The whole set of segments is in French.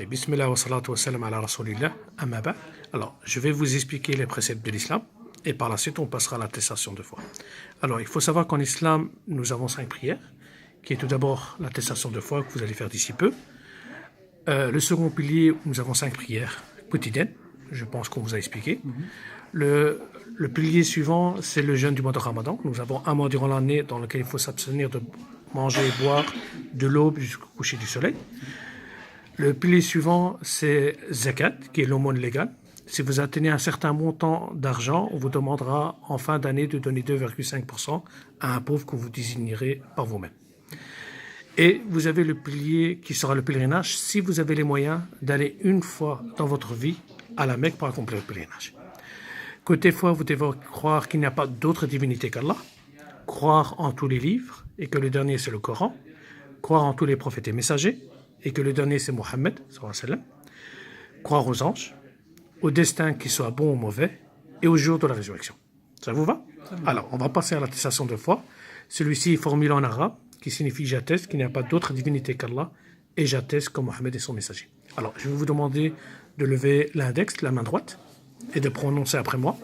Bismillah wa salatu wa salam ala rasulillah, amma ba'd. Alors, je vais vous expliquer les préceptes de l'islam et par la suite, on passera à l'attestation de foi. Alors, il faut savoir qu'en islam, nous avons 5 prières, qui est tout d'abord l'attestation de foi que vous allez faire d'ici peu. Le second pilier, nous avons 5 prières quotidiennes, je pense qu'on vous a expliqué. Le pilier suivant, c'est le jeûne du mois de Ramadan. Nous avons un mois durant l'année dans lequel il faut s'abstenir de manger et boire de l'aube jusqu'au coucher du soleil. Le pilier suivant, c'est zakat, qui est l'aumône légale. Si vous atteignez un certain montant d'argent, on vous demandera en fin d'année de donner 2,5% à un pauvre que vous désignerez par vous-même. Et vous avez le pilier qui sera le pèlerinage, si vous avez les moyens d'aller une fois dans votre vie à la Mecque pour accomplir le pèlerinage. Côté foi, vous devez croire qu'il n'y a pas d'autre divinité qu'Allah, croire en tous les livres, et que le dernier c'est le Coran, croire en tous les prophètes et messagers, et que le dernier c'est Mohammed, croire aux anges, au destin qu'il soit bon ou mauvais, et au jour de la résurrection. Ça vous va? Alors, on va passer à l'attestation de foi. Celui-ci est formulé en arabe, qui signifie j'atteste qu'il n'y a pas d'autre divinité qu'Allah, et j'atteste que Mohammed est son messager. Alors, je vais vous demander de lever l'index, la main droite, et de prononcer après moi.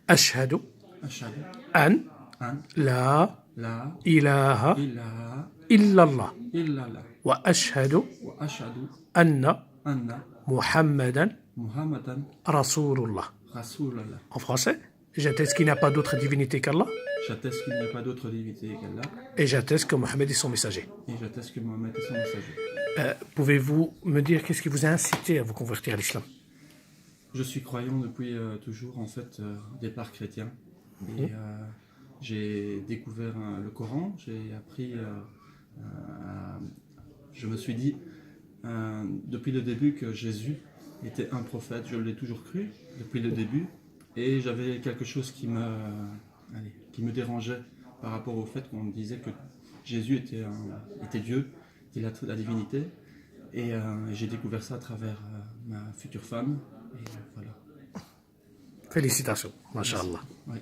Ashhadu an la ilaha illallah. Wa ashhadu anna Muhammadan Rasulullah. En français, j'atteste qu'il n'y a pas d'autre divinité qu'Allah. J'atteste qu'il n'y a pas d'autre divinité qu'Allah. Et j'atteste que Mohammed est son messager. Et j'atteste que Mohammed est son messager. Pouvez-vous me dire qu'est-ce qui vous a incité à vous convertir à l'islam? Je suis croyant depuis toujours, en fait, départ chrétien. Et j'ai découvert le Coran, j'ai appris, je me suis dit depuis le début que Jésus était un prophète, je l'ai toujours cru depuis le début. Et j'avais quelque chose qui me dérangeait par rapport au fait qu'on me disait que Jésus était Dieu, était la divinité. Et j'ai découvert ça à travers ma future femme. Et voilà. Félicitations, Masha'Allah. Oui.